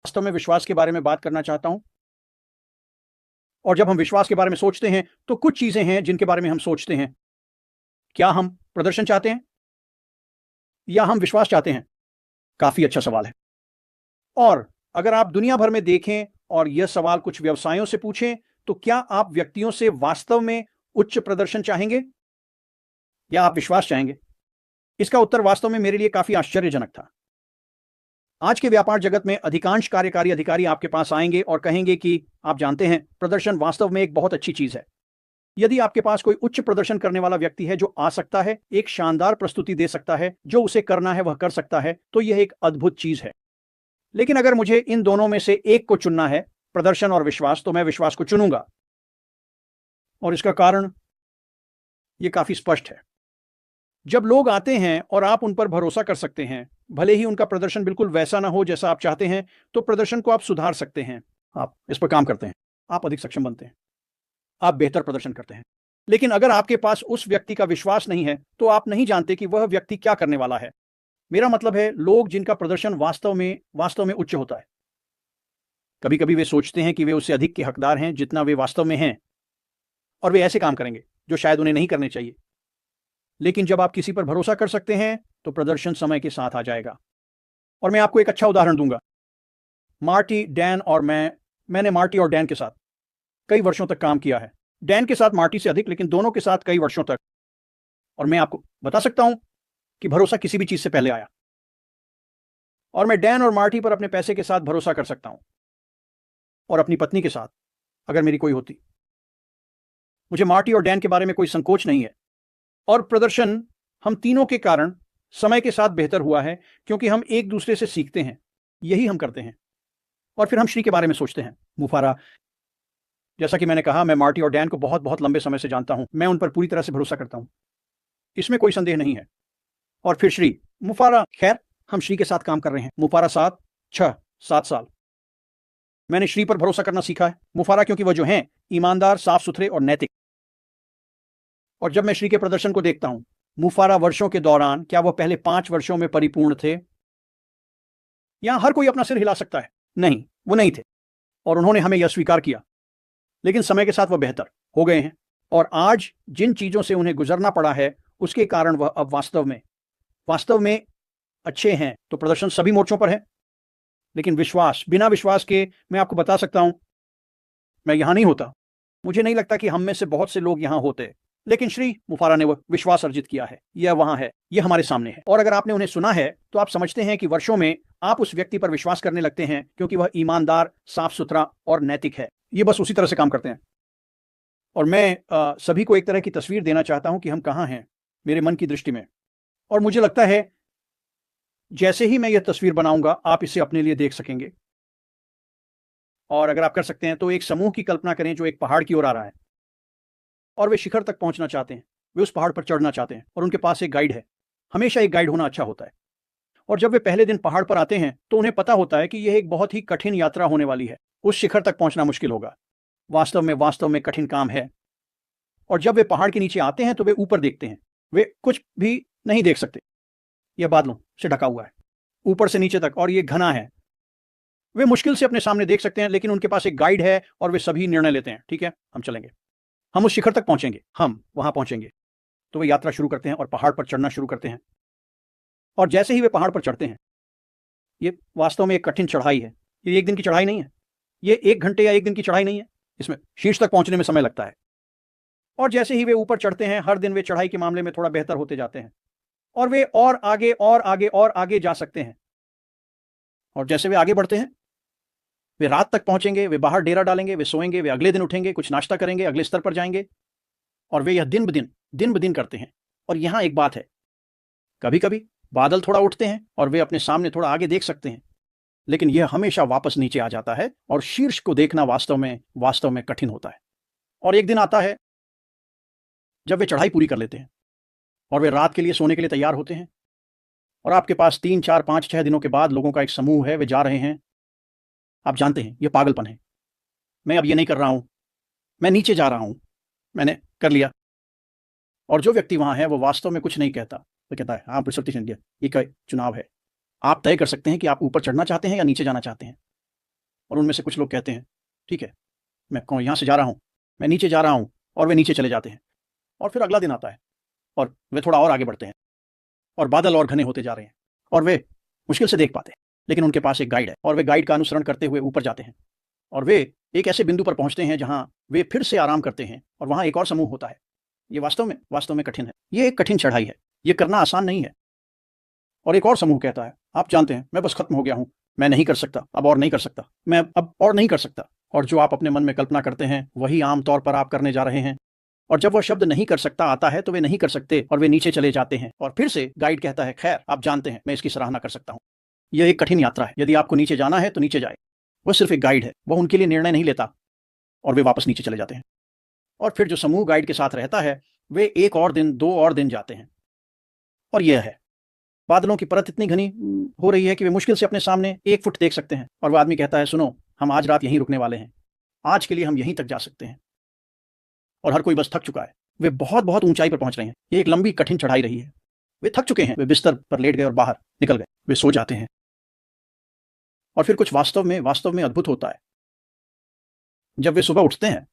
वास्तव में विश्वास के बारे में बात करना चाहता हूं। और जब हम विश्वास के बारे में सोचते हैं तो कुछ चीजें हैं जिनके बारे में हम सोचते हैं। क्या हम प्रदर्शन चाहते हैं या हम विश्वास चाहते हैं? काफी अच्छा सवाल है। और अगर आप दुनिया भर में देखें और यह सवाल कुछ व्यवसायों से पूछें तो क्या आप व्यक्तियों से वास्तव में उच्च प्रदर्शन चाहेंगे या आप विश्वास चाहेंगे? इसका उत्तर वास्तव में मेरे लिए काफी आश्चर्यजनक था। आज के व्यापार जगत में अधिकांश कार्यकारी अधिकारी आपके पास आएंगे और कहेंगे कि आप जानते हैं, प्रदर्शन वास्तव में एक बहुत अच्छी चीज है। यदि आपके पास कोई उच्च प्रदर्शन करने वाला व्यक्ति है जो आ सकता है, एक शानदार प्रस्तुति दे सकता है, जो उसे करना है वह कर सकता है, तो यह एक अद्भुत चीज है। लेकिन अगर मुझे इन दोनों में से एक को चुनना है, प्रदर्शन और विश्वास, तो मैं विश्वास को चुनूंगा। और इसका कारण यह काफी स्पष्ट है। जब लोग आते हैं और आप उन पर भरोसा कर सकते हैं, भले ही उनका प्रदर्शन बिल्कुल वैसा ना हो जैसा आप चाहते हैं, तो प्रदर्शन को आप सुधार सकते हैं। आप इस पर काम करते हैं, आप अधिक सक्षम बनते हैं, आप बेहतर प्रदर्शन करते हैं। लेकिन अगर आपके पास उस व्यक्ति का विश्वास नहीं है तो आप नहीं जानते कि वह व्यक्ति क्या करने वाला है। मेरा मतलब है, लोग जिनका प्रदर्शन वास्तव में उच्च होता है, कभी कभी वे सोचते हैं कि वे उससे अधिक के हकदार हैं जितना वे वास्तव में हैं, और वे ऐसे काम करेंगे जो शायद उन्हें नहीं करने चाहिए। लेकिन जब आप किसी पर भरोसा कर सकते हैं तो प्रदर्शन समय के साथ आ जाएगा। और मैं आपको एक अच्छा उदाहरण दूंगा। मार्टी, डैन और मैंने मार्टी और डैन के साथ कई वर्षों तक काम किया है। डैन के साथ मार्टी से अधिक, लेकिन दोनों के साथ कई वर्षों तक। और मैं आपको बता सकता हूं कि भरोसा किसी भी चीज से पहले आया। और मैं डैन और मार्टी पर अपने पैसे के साथ भरोसा कर सकता हूं, और अपनी पत्नी के साथ अगर मेरी कोई होती। मुझे मार्टी और डैन के बारे में कोई संकोच नहीं है। और प्रदर्शन हम तीनों के कारण समय के साथ बेहतर हुआ है, क्योंकि हम एक दूसरे से सीखते हैं। यही हम करते हैं। और फिर हम श्री के बारे में सोचते हैं। मुफारा, जैसा कि मैंने कहा, मैं मार्टी और डैन को बहुत बहुत लंबे समय से जानता हूं। मैं उन पर पूरी तरह से भरोसा करता हूं, इसमें कोई संदेह नहीं है। और फिर श्री, मुफारा, खैर हम श्री के साथ काम कर रहे हैं। मुफारा 7 साल मैंने श्री पर भरोसा करना सीखा है। मुफारा क्योंकि वह जो हैं, ईमानदार, साफ सुथरे और नैतिक। और जब मैं श्री के प्रदर्शन को देखता हूं, मुफारा वर्षों के दौरान, क्या वह पहले 5 वर्षों में परिपूर्ण थे? यहां हर कोई अपना सिर हिला सकता है, नहीं, वो नहीं थे। और उन्होंने हमें यह स्वीकार किया। लेकिन समय के साथ वह बेहतर हो गए हैं। और आज जिन चीजों से उन्हें गुजरना पड़ा है, उसके कारण वह अब वास्तव में अच्छे हैं। तो प्रदर्शन सभी मोर्चों पर है। लेकिन विश्वास, बिना विश्वास के मैं आपको बता सकता हूं, मैं यहां नहीं होता। मुझे नहीं लगता कि हम में से बहुत से लोग यहां होते। लेकिन श्री मुफारा ने वह विश्वास अर्जित किया है। यह वहां है, यह हमारे सामने है। और अगर आपने उन्हें सुना है तो आप समझते हैं कि वर्षों में आप उस व्यक्ति पर विश्वास करने लगते हैं, क्योंकि वह ईमानदार, साफ सुथरा और नैतिक है। ये बस उसी तरह से काम करते हैं। और मैं सभी को एक तरह की तस्वीर देना चाहता हूं कि हम कहां हैं मेरे मन की दृष्टि में। और मुझे लगता है जैसे ही मैं यह तस्वीर बनाऊंगा, आप इसे अपने लिए देख सकेंगे। और अगर आप कर सकते हैं तो एक समूह की कल्पना करें जो एक पहाड़ की ओर आ रहा है, और वे शिखर तक पहुंचना चाहते हैं। वे उस पहाड़ पर चढ़ना चाहते हैं, और उनके पास एक गाइड है। हमेशा एक गाइड होना अच्छा होता है। और जब वे पहले दिन पहाड़ पर आते हैं तो उन्हें पता होता है कि यह एक बहुत ही कठिन यात्रा होने वाली है। उस शिखर तक पहुंचना मुश्किल होगा। वास्तव में कठिन काम है। और जब वे पहाड़ के नीचे आते हैं तो वे ऊपर देखते हैं। वे कुछ भी नहीं देख सकते। यह बादलों से ढका हुआ है, ऊपर से नीचे तक, और यह घना है। वे मुश्किल से अपने सामने देख सकते हैं, लेकिन उनके पास एक गाइड है और वे सभी निर्णय लेते हैं, ठीक है, हम चलेंगे, हम उस शिखर तक पहुंचेंगे, हम वहां पहुंचेंगे। तो वे यात्रा शुरू करते हैं और पहाड़ पर चढ़ना शुरू करते हैं। और जैसे ही वे पहाड़ पर चढ़ते हैं, ये वास्तव में एक कठिन चढ़ाई है। ये एक दिन की चढ़ाई नहीं है। ये 1 घंटे या 1 दिन की चढ़ाई नहीं है। इसमें शीर्ष तक पहुंचने में समय लगता है। और जैसे ही वे ऊपर चढ़ते हैं, हर दिन वे चढ़ाई के मामले में थोड़ा बेहतर होते जाते हैं। और वे और आगे और आगे और आगे जा सकते हैं। और जैसे वे आगे बढ़ते हैं, वे रात तक पहुंचेंगे, वे बाहर डेरा डालेंगे, वे सोएंगे, वे अगले दिन उठेंगे, कुछ नाश्ता करेंगे, अगले स्तर पर जाएंगे। और वे यह दिन ब दिन करते हैं। और यहां एक बात है, कभी कभी बादल थोड़ा उठते हैं और वे अपने सामने थोड़ा आगे देख सकते हैं, लेकिन यह हमेशा वापस नीचे आ जाता है। और शीर्ष को देखना वास्तव में कठिन होता है। और एक दिन आता है जब वे चढ़ाई पूरी कर लेते हैं और वे रात के लिए सोने के लिए तैयार होते हैं। और आपके पास 3, 4, 5, 6 दिनों के बाद लोगों का एक समूह है, वे जा रहे हैं। आप जानते हैं, यह पागलपन है। मैं अब ये नहीं कर रहा हूं, मैं नीचे जा रहा हूं, मैंने कर लिया। और जो व्यक्ति वहां है वो वास्तव में कुछ नहीं कहता। वो कहता है, हाँ, ये का चुनाव है। आप तय कर सकते हैं कि आप ऊपर चढ़ना चाहते हैं या नीचे जाना चाहते हैं। और उनमें से कुछ लोग कहते हैं ठीक है, मैं यहाँ से जा रहा हूँ, मैं नीचे जा रहा हूँ, और वे नीचे चले जाते हैं। और फिर अगला दिन आता है और वे थोड़ा और आगे बढ़ते हैं और बादल और घने होते जा रहे हैं और वे मुश्किल से देख पाते हैं, लेकिन उनके पास एक गाइड है और वे गाइड का अनुसरण करते हुए ऊपर जाते हैं और वे एक ऐसे बिंदु पर पहुंचते हैं जहां वे फिर से आराम करते हैं और वहां एक और समूह होता है। ये वास्तव में कठिन है। ये एक कठिन चढ़ाई है, ये करना आसान नहीं है। और एक और समूह कहता है, आप जानते हैं मैं बस खत्म हो गया हूं, मैं नहीं कर सकता, अब और नहीं कर सकता, मैं अब और नहीं कर सकता। और जो आप अपने मन में कल्पना करते हैं वही आमतौर पर आप करने जा रहे हैं। और जब वह शब्द नहीं कर सकता आता है तो वे नहीं कर सकते और वे नीचे चले जाते हैं। और फिर से गाइड कहता है, खैर आप जानते हैं मैं इसकी सराहना कर सकता हूँ। यह एक कठिन यात्रा है, यदि आपको नीचे जाना है तो नीचे जाए। वह सिर्फ एक गाइड है, वह उनके लिए निर्णय नहीं लेता। और वे वापस नीचे चले जाते हैं। और फिर जो समूह गाइड के साथ रहता है वे एक और दिन, 2 और दिन जाते हैं। और यह है, बादलों की परत इतनी घनी हो रही है कि वे मुश्किल से अपने सामने 1 फुट देख सकते हैं। और वह आदमी कहता है, सुनो, हम आज रात यहीं रुकने वाले हैं, आज के लिए हम यहीं तक जा सकते हैं। और हर कोई बस थक चुका है, वे बहुत बहुत ऊंचाई पर पहुंच रहे हैं, ये एक लंबी कठिन चढ़ाई रही है। वे थक चुके हैं, वे बिस्तर पर लेट गए और बाहर निकल गए, वे सो जाते हैं। और फिर कुछ वास्तव में अद्भुत होता है। जब वे सुबह उठते हैं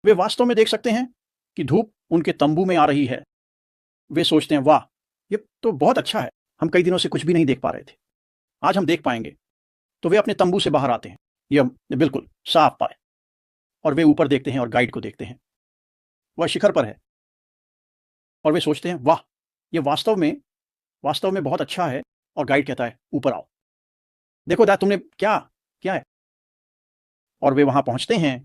वे वास्तव में देख सकते हैं कि धूप उनके तंबू में आ रही है। वे सोचते हैं, वाह, ये तो बहुत अच्छा है, हम कई दिनों से कुछ भी नहीं देख पा रहे थे, आज हम देख पाएंगे। तो वे अपने तंबू से बाहर आते हैं, यह बिल्कुल साफ पाए, और वे ऊपर देखते हैं और गाइड को देखते हैं। वह शिखर पर है और वे सोचते हैं, वाह, ये वास्तव में बहुत अच्छा है। और गाइड कहता है, ऊपर आओ, देखो दा तुमने क्या क्या है। और वे वहां पहुंचते हैं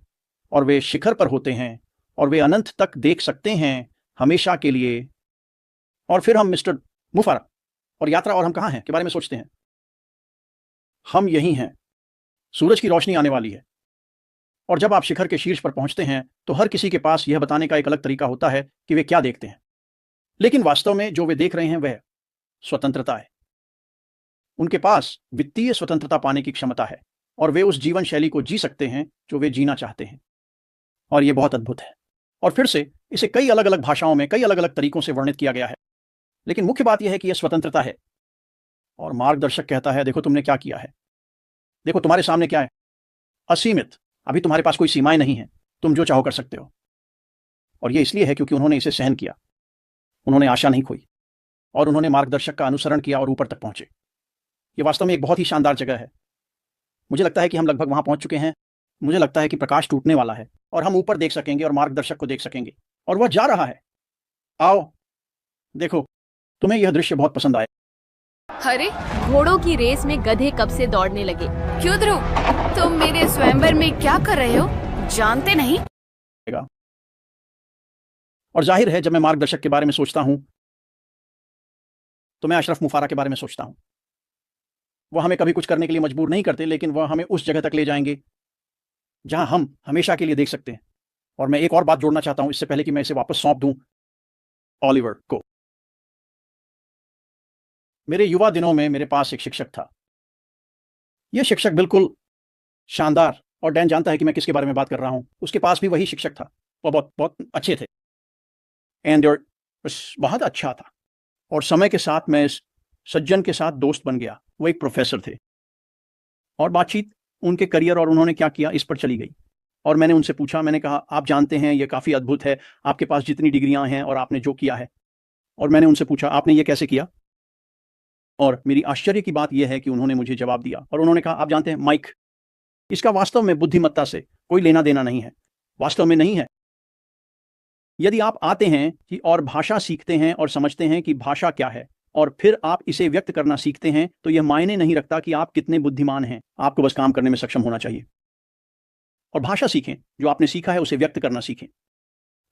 और वे शिखर पर होते हैं और वे अनंत तक देख सकते हैं, हमेशा के लिए। और फिर हम मिस्टर मुफारा और यात्रा और हम कहाँ हैं के बारे में सोचते हैं। हम यहीं हैं, सूरज की रोशनी आने वाली है। और जब आप शिखर के शीर्ष पर पहुंचते हैं तो हर किसी के पास यह बताने का एक अलग तरीका होता है कि वे क्या देखते हैं, लेकिन वास्तव में जो वे देख रहे हैं वह स्वतंत्रता है। उनके पास वित्तीय स्वतंत्रता पाने की क्षमता है और वे उस जीवन शैली को जी सकते हैं जो वे जीना चाहते हैं। और यह बहुत अद्भुत है। और फिर से इसे कई अलग अलग भाषाओं में कई अलग अलग तरीकों से वर्णित किया गया है, लेकिन मुख्य बात यह है कि यह स्वतंत्रता है। और मार्गदर्शक कहता है, देखो तुमने क्या किया है, देखो तुम्हारे सामने क्या है, असीमित। अभी तुम्हारे पास कोई सीमाएं नहीं हैं, तुम जो चाहो कर सकते हो। और यह इसलिए है क्योंकि उन्होंने इसे सहन किया, उन्होंने आशा नहीं खोई और उन्होंने मार्गदर्शक का अनुसरण किया और ऊपर तक पहुंचे। यह वास्तव में एक बहुत ही शानदार जगह है। मुझे लगता है कि हम लगभग वहां पहुंच चुके हैं। मुझे लगता है कि प्रकाश टूटने वाला है और हम ऊपर देख सकेंगे और मार्गदर्शक को देख सकेंगे। और वह जा रहा है। आओ देखो, तुम्हें यह दृश्य बहुत पसंद आए। अरे, घोड़ों की रेस में गधे कब से दौड़ने लगे। क्यों ध्रुव, तुम मेरे स्वयंवर में क्या कर रहे हो, जानते नहीं? और जाहिर है जब मैं मार्गदर्शक के बारे में सोचता हूं तो मैं अशरफ मुफारा के बारे में सोचता हूं। वह हमें कभी कुछ करने के लिए मजबूर नहीं करते, लेकिन वह हमें उस जगह तक ले जाएंगे जहां हम हमेशा के लिए देख सकते हैं। और मैं एक और बात जोड़ना चाहता हूं इससे पहले कि मैं इसे वापस सौंप दूं ओलिवर को। मेरे युवा दिनों में मेरे पास एक शिक्षक था। यह शिक्षक बिल्कुल शानदार, और डैन जानता है कि मैं किसके बारे में बात कर रहा हूं। उसके पास भी वही शिक्षक था। वह बहुत बहुत अच्छे थे एंड बहुत अच्छा था। और समय के साथ मैं इस सज्जन के साथ दोस्त बन गया। वो एक प्रोफेसर थे और बातचीत उनके करियर और उन्होंने क्या किया इस पर चली गई। और मैंने उनसे पूछा, मैंने कहा, आप जानते हैं यह काफ़ी अद्भुत है, आपके पास जितनी डिग्रियां हैं और आपने जो किया है। और मैंने उनसे पूछा, आपने ये कैसे किया? और मेरी आश्चर्य की बात यह है कि उन्होंने मुझे जवाब दिया और उन्होंने कहा, आप जानते हैं माइक, इसका वास्तव में बुद्धिमत्ता से कोई लेना देना नहीं है, वास्तव में नहीं है। यदि आप आते हैं कि और भाषा सीखते हैं और समझते हैं कि भाषा क्या है और फिर आप इसे व्यक्त करना सीखते हैं, तो यह मायने नहीं रखता कि आप कितने बुद्धिमान हैं, आपको बस काम करने में सक्षम होना चाहिए। और भाषा सीखें, जो आपने सीखा है उसे व्यक्त करना सीखें।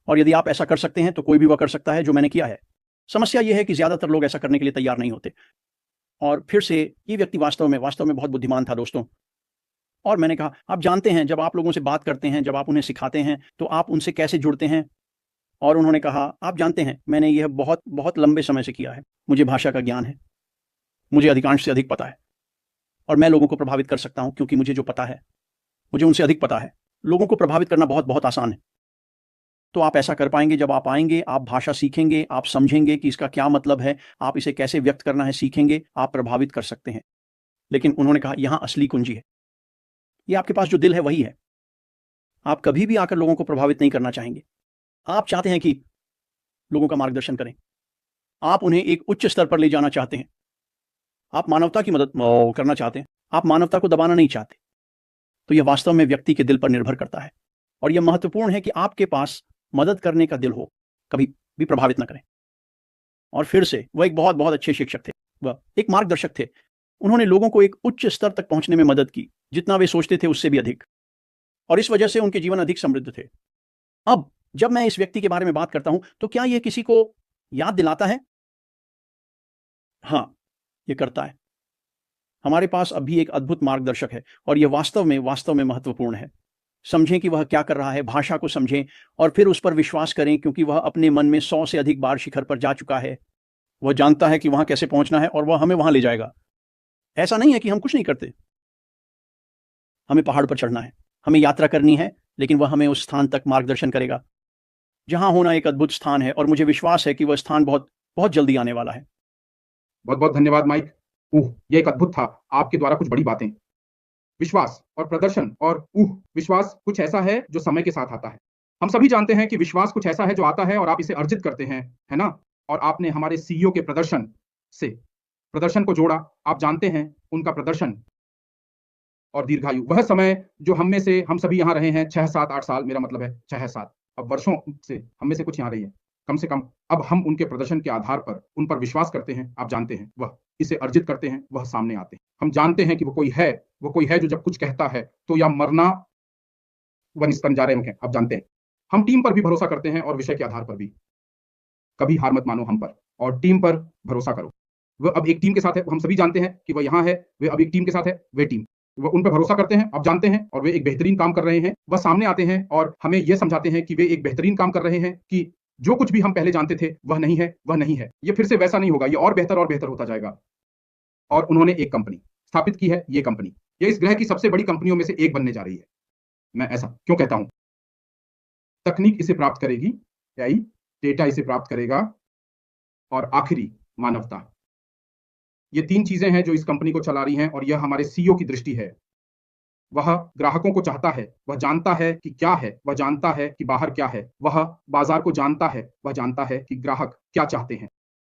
और यदि आप ऐसा कर सकते हैं तो कोई भी वह कर सकता है जो मैंने किया है। समस्या यह है कि ज़्यादातर लोग ऐसा करने के लिए तैयार नहीं होते। और फिर से ये व्यक्ति वास्तव में बहुत बुद्धिमान था दोस्तों। और मैंने कहा, आप जानते हैं जब आप लोगों से बात करते हैं, जब आप उन्हें सिखाते हैं तो आप उनसे कैसे जुड़ते हैं? और उन्होंने कहा, आप जानते हैं मैंने यह बहुत बहुत लंबे समय से किया है, मुझे भाषा का ज्ञान है, मुझे अधिकांश से अधिक पता है और मैं लोगों को प्रभावित कर सकता हूं क्योंकि मुझे जो पता है मुझे उनसे अधिक पता है। लोगों को प्रभावित करना बहुत बहुत आसान है। तो आप ऐसा कर पाएंगे जब आप आएंगे, आप भाषा सीखेंगे, आप समझेंगे कि इसका क्या मतलब है, आप इसे कैसे व्यक्त करना है सीखेंगे, आप प्रभावित कर सकते हैं। लेकिन उन्होंने कहा, यहाँ असली कुंजी है। ये आपके पास जो दिल है वही है। आप कभी भी आकर लोगों को प्रभावित नहीं करना चाहेंगे। आप चाहते हैं कि लोगों का मार्गदर्शन करें, आप उन्हें एक उच्च स्तर पर ले जाना चाहते हैं, आप मानवता की मदद करना चाहते हैं, आप मानवता को दबाना नहीं चाहते। तो यह वास्तव में व्यक्ति के दिल पर निर्भर करता है और यह महत्वपूर्ण है कि आपके पास मदद करने का दिल हो, कभी भी प्रभावित न करें। और फिर से वह एक बहुत बहुत अच्छे शिक्षक थे, वह एक मार्गदर्शक थे। उन्होंने लोगों को एक उच्च स्तर तक पहुंचने में मदद की, जितना वे सोचते थे उससे भी अधिक, और इस वजह से उनके जीवन अधिक समृद्ध थे। अब जब मैं इस व्यक्ति के बारे में बात करता हूं तो क्या यह किसी को याद दिलाता है? हां, यह करता है। हमारे पास अब भी एक अद्भुत मार्गदर्शक है और यह वास्तव में महत्वपूर्ण है। समझें कि वह क्या कर रहा है, भाषा को समझें और फिर उस पर विश्वास करें, क्योंकि वह अपने मन में 100 से अधिक बार शिखर पर जा चुका है। वह जानता है कि वहां कैसे पहुंचना है और वह हमें वहां ले जाएगा। ऐसा नहीं है कि हम कुछ नहीं करते। हमें पहाड़ पर चढ़ना है, हमें यात्रा करनी है, लेकिन वह हमें उस स्थान तक मार्गदर्शन करेगा जहां होना एक अद्भुत स्थान है, और मुझे विश्वास है कि वह स्थान बहुत बहुत जल्दी आने वाला है। बहुत बहुत धन्यवाद माइक। ये एक अद्भुत था, आपके द्वारा कुछ बड़ी बातें। विश्वास और प्रदर्शन और विश्वास कुछ ऐसा है जो समय के साथ आता है। हम सभी जानते हैं कि विश्वास कुछ ऐसा है जो आता है और आप इसे अर्जित करते हैं, है ना? और आपने हमारे सीईओ के प्रदर्शन से प्रदर्शन को जोड़ा। आप जानते हैं उनका प्रदर्शन और दीर्घायु, वह समय जो हम सभी यहाँ रहे हैं 6 7 8 साल, मेरा मतलब है 6 7, अब वर्षों से हम में से कुछ यहाँ रही है कम से कम। अब हम उनके प्रदर्शन के आधार पर उन पर विश्वास करते हैं। आप जानते हैं वह इसे अर्जित करते हैं, वह सामने आते हैं। हम जानते हैं कि वो कोई है जो जब कुछ कहता है तो या मरना व निस्तन जा रहे हैं। आप जानते हैं हम टीम पर भी भरोसा करते हैं और विषय के आधार पर भी। कभी हार मत मानो हम पर और टीम पर भरोसा करो। वह अब एक टीम के साथ है, हम सभी जानते हैं कि वह यहाँ है, वे अब एक टीम के साथ है, वे टीम, वह उन पर भरोसा करते हैं, आप जानते हैं, और वे एक बेहतरीन काम कर रहे हैं। वह सामने आते हैं और हमें यह समझाते हैं कि वे एक बेहतरीन काम कर रहे हैं, कि जो कुछ भी हम पहले जानते थे वह नहीं है, वह नहीं है, ये फिर से वैसा नहीं होगा, ये और बेहतर होता जाएगा। और उन्होंने एक कंपनी स्थापित की है। ये कंपनी ये इस ग्रह की सबसे बड़ी कंपनियों में से एक बनने जा रही है। मैं ऐसा क्यों कहता हूं? तकनीक इसे प्राप्त करेगी, एआई डेटा इसे प्राप्त करेगा, और आखिरी मानवता। ये 3 चीजें हैं जो इस कंपनी को चला रही हैं, और यह हमारे सीईओ की दृष्टि है। वह ग्राहकों को चाहता है, वह जानता है कि क्या है, वह जानता है कि बाहर क्या है, वह बाजार को जानता है, वह जानता है कि ग्राहक क्या चाहते हैं।